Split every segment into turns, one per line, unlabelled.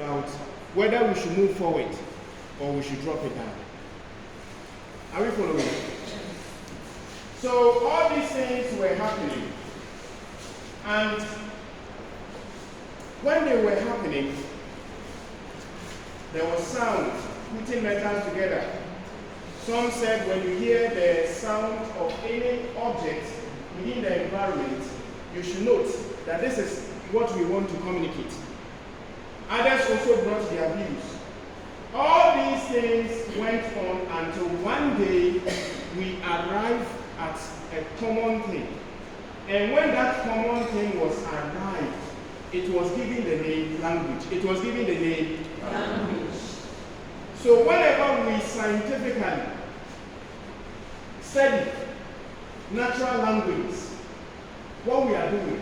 about whether we should move forward or we should drop it down. Are we following? So all these things were happening, and when they were happening, there was sound putting metals together. Some said when you hear the sound of any object within the environment, you should note that this is what we want to communicate. Others also brought their views. All these things went on until one day we arrived at a common thing. And when that common thing was arrived, it was given the name language. It was given the name language. So whenever we scientifically study natural languages, what we are doing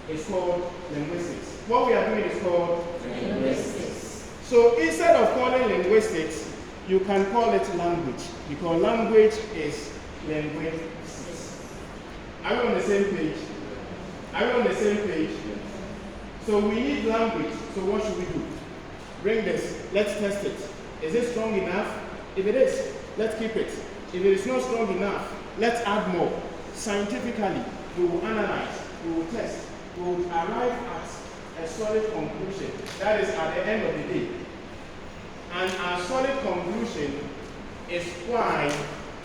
is called linguistics. What we are doing is called linguistics. So instead of calling linguistics, you can call it language, because language is linguistics. Are we on the same page? Are we on the same page? So we need language. So what should we do? Bring this. Let's test it. Is it strong enough? If it is, let's keep it. If it is not strong enough, let's add more. Scientifically, we will analyze, we will test, we will arrive at a solid conclusion. That is at the end of the day. And our solid conclusion is why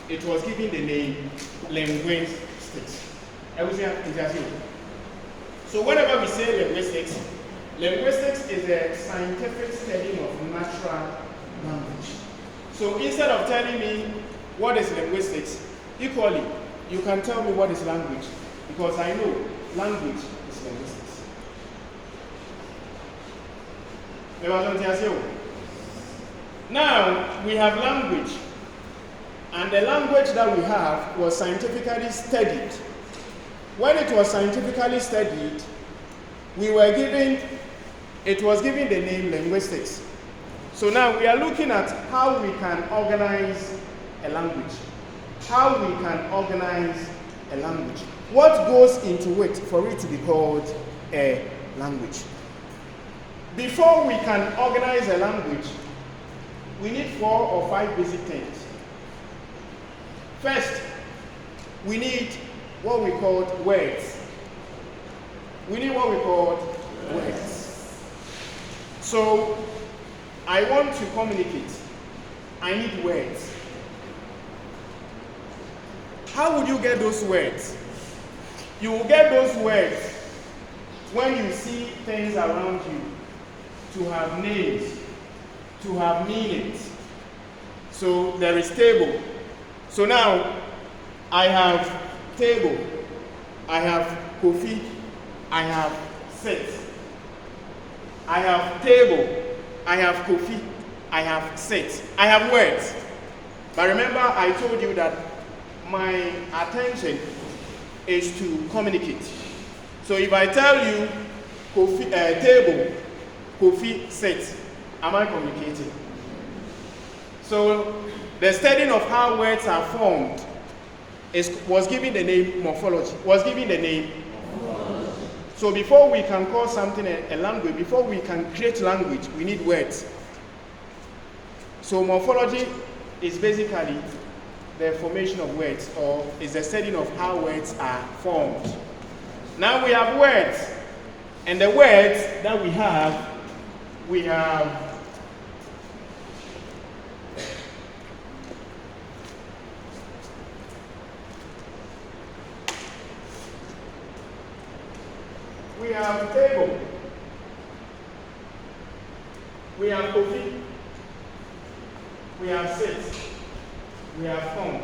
it was given the name linguistics. So whenever we say linguistics, linguistics is a scientific study of natural language. So instead of telling me what is linguistics, equally, you can tell me what is language, because I know language is linguistics. Now, we have language, and the language that we have was scientifically studied. When it was scientifically studied, it was given the name linguistics. So now we are looking at how we can organize a language. How we can organize a language. What goes into it for it to be called a language? Before we can organize a language, we need 4 or 5 basic things. First, we need what we call words. We need what we call words. So, I want to communicate. I need words. How would you get those words? You will get those words when you see things around you to have names, to have meanings. So there is table. So now I have table, I have coffee, I have sit. I have table, I have coffee, I have sit. I have words. But remember, I told you that my attention is to communicate. So if I tell you coffee, table, coffee, sit, am I communicating? So the studying of how words are formed was given the name morphology. So before we can call something a language, before we can create language, we need words. So morphology is basically the formation of words, or is the studying of how words are formed. Now we have words, and the words that we have table, we have coffee, we have sit, we have phone.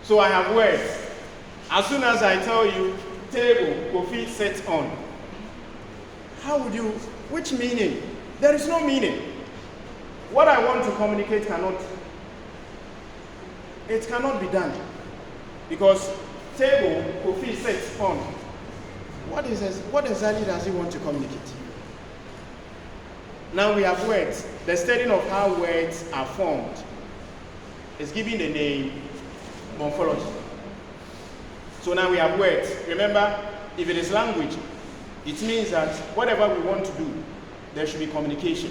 So I have words. As soon as I tell you table, coffee, sit on, which meaning? There is no meaning. What I want to communicate cannot be done. Because table, coffee, sit on, what exactly does he want to communicate? Now we have words. The studying of how words are formed is given the name morphology. So now we have words. Remember, if it is language, it means that whatever we want to do, there should be communication.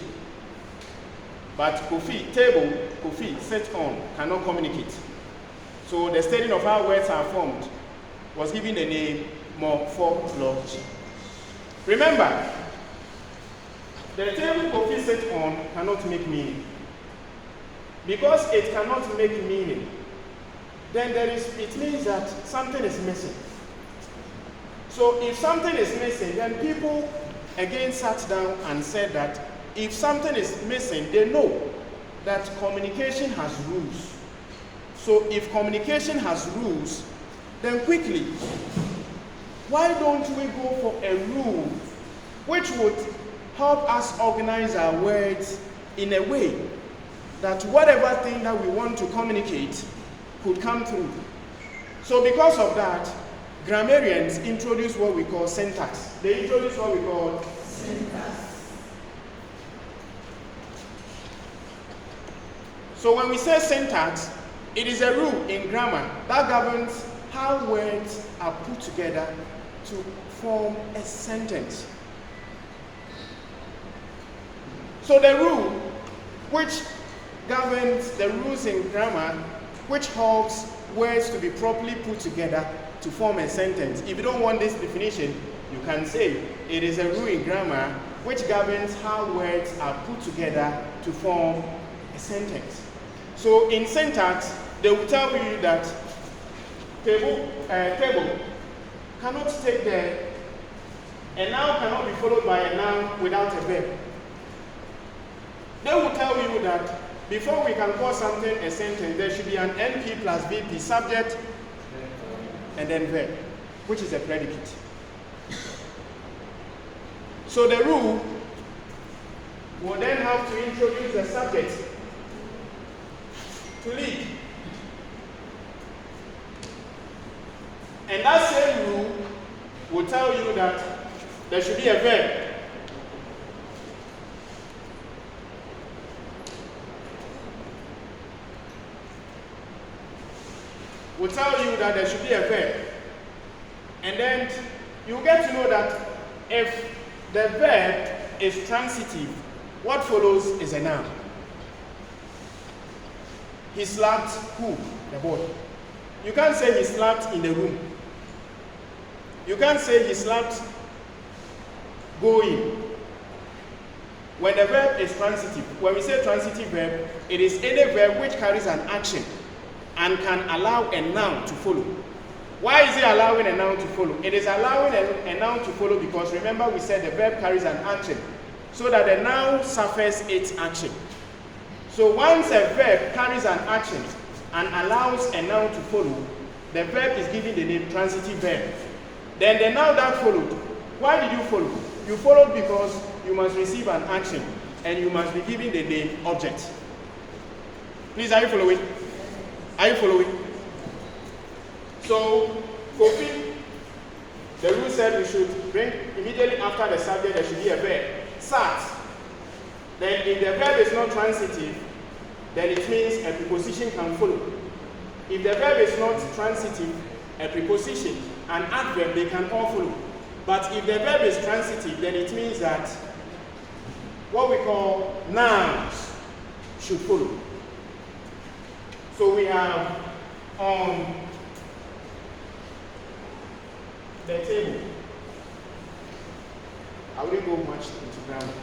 But Kofi, sit on, cannot communicate. So the study of how words are formed was given the name morphology. Remember, the table Kofi sit on cannot make meaning. Because it cannot make meaning, then it means that something is missing. So if something is missing, then people again sat down and said that if something is missing, they know that communication has rules. So if communication has rules, then quickly, why don't we go for a rule which would help us organize our words in a way that whatever thing that we want to communicate could come through. So because of that, grammarians introduce what we call syntax. They introduce what we call syntax. So when we say syntax, it is a rule in grammar that governs how words are put together to form a sentence. So the rule which governs the rules in grammar, which helps words to be properly put together to form a sentence. If you don't want this definition, you can say it is a rule in grammar which governs how words are put together to form a sentence. So in syntax, they will tell you that table cannot take a noun cannot be followed by a noun without a verb. They will tell you that before we can call something a sentence, there should be an NP plus VP, subject and then verb, which is a predicate. So the rule will then have to introduce the subject to lead. And that same rule will tell you that there should be a verb. Will tell you that there should be a verb. And then you get to know that if the verb is transitive, what follows is a noun. He slapped who? The boy. You can't say he slapped in the room. You can't say he slapped going. When the verb is transitive, when we say transitive verb, it is any verb which carries an action and can allow a noun to follow. Why is it allowing a noun to follow? It is allowing a noun to follow because remember we said the verb carries an action, so that the noun suffers its action. So once a verb carries an action and allows a noun to follow, the verb is given the name transitive verb. Then the noun that followed, why did you follow? You followed because you must receive an action and you must be given the name object. Please, are you following? Are you following? So, Kofi, the rule said we should bring immediately after the subject there should be a verb. Sat. Then if the verb is not transitive, then it means a preposition can follow. If the verb is not transitive, a preposition, an adverb, they can all follow. But if the verb is transitive, then it means that what we call nouns should follow. So we have on the table. I wouldn't go much into grammar.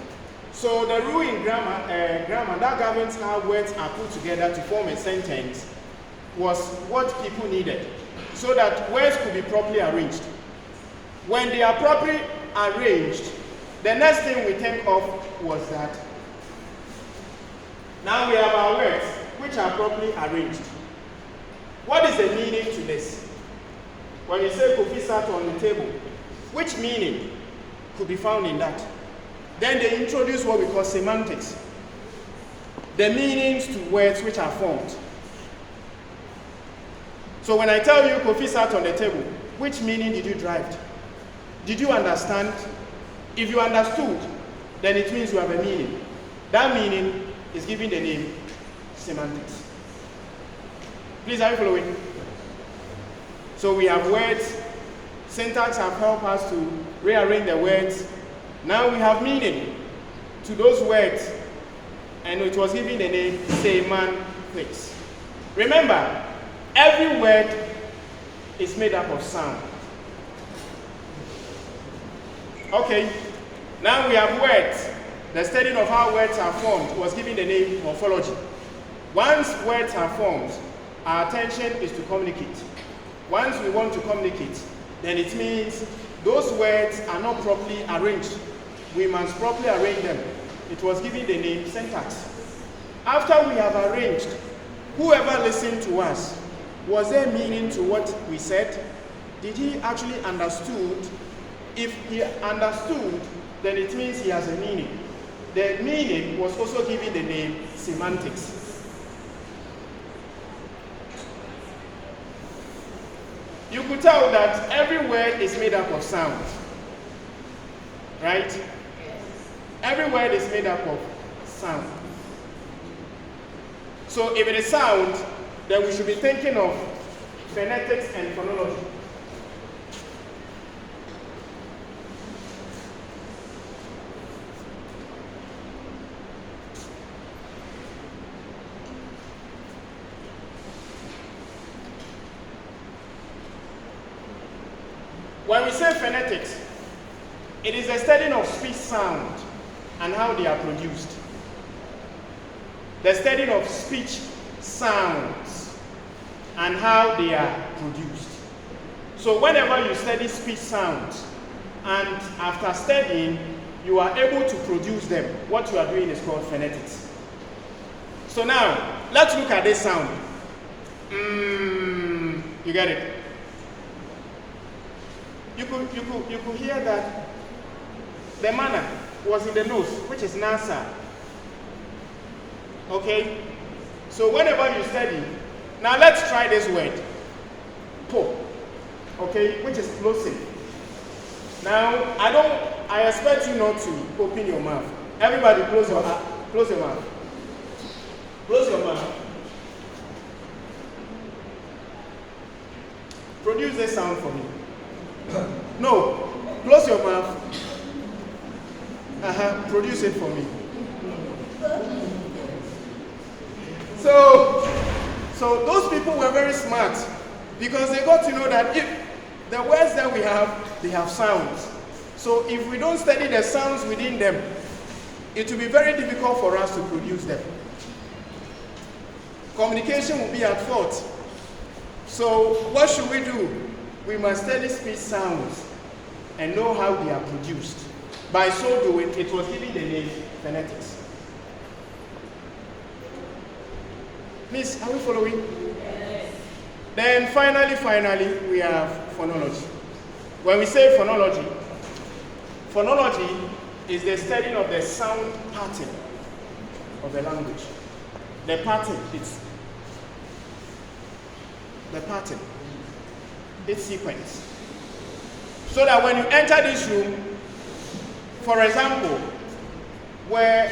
So the rule in grammar that governs how words are put together to form a sentence was what people needed, so that words could be properly arranged. When they are properly arranged, the next thing we think of was that now we have our words which are properly arranged. What is the meaning to this? When you say Kofi sat on the table, which meaning could be found in that? Then they introduce what we call semantics, the meanings to words which are formed. So when I tell you Kofi sat on the table, which meaning did you derive? Did you understand? If you understood, then it means you have a meaning. That meaning is given the name semantics. Please, are you following? So we have words. Syntax have helped us to rearrange the words. Now we have meaning to those words, and it was given the name semantics. Remember, every word is made up of sound. Okay, now we have words. The study of how words are formed was given the name morphology. Once words are formed, our attention is to communicate. Once we want to communicate, then it means those words are not properly arranged. We must properly arrange them. It was given the name syntax. After we have arranged, whoever listened to us, was there meaning to what we said? Did he actually understood? If he understood, then it means he has a meaning. The meaning was also given the name semantics. You could tell that every word is made up of sound. Right? Yes. Every word is made up of sound. So if it is sound, then we should be thinking of phonetics and phonology. When we say phonetics, it is a study of speech sound and how they are produced. The study of speech sounds and how they are produced. So whenever you study speech sounds and after studying, you are able to produce them, what you are doing is called phonetics. So now, let's look at this sound. You get it? You could hear that the manner was in the nose, which is nasal. Okay? So whenever you study, now let's try this word. Po. Okay? Which is plosive. Now, I expect you not to open your mouth. Everybody close your mouth. Close your mouth. Close your mouth. Produce this sound for me. No, close your mouth. Produce it for me. So those people were very smart because they got to know that if the words that we have, they have sounds. So if we don't study the sounds within them, it will be very difficult for us to produce them. Communication will be at fault. So what should we do? We must study speech sounds and know how they are produced. By so doing, it was given the name phonetics. Please, are we following? Yes. Then finally, we have phonology. When we say phonology is the study of the sound pattern of the language. The pattern, its sequence. So that when you enter this room, for example, where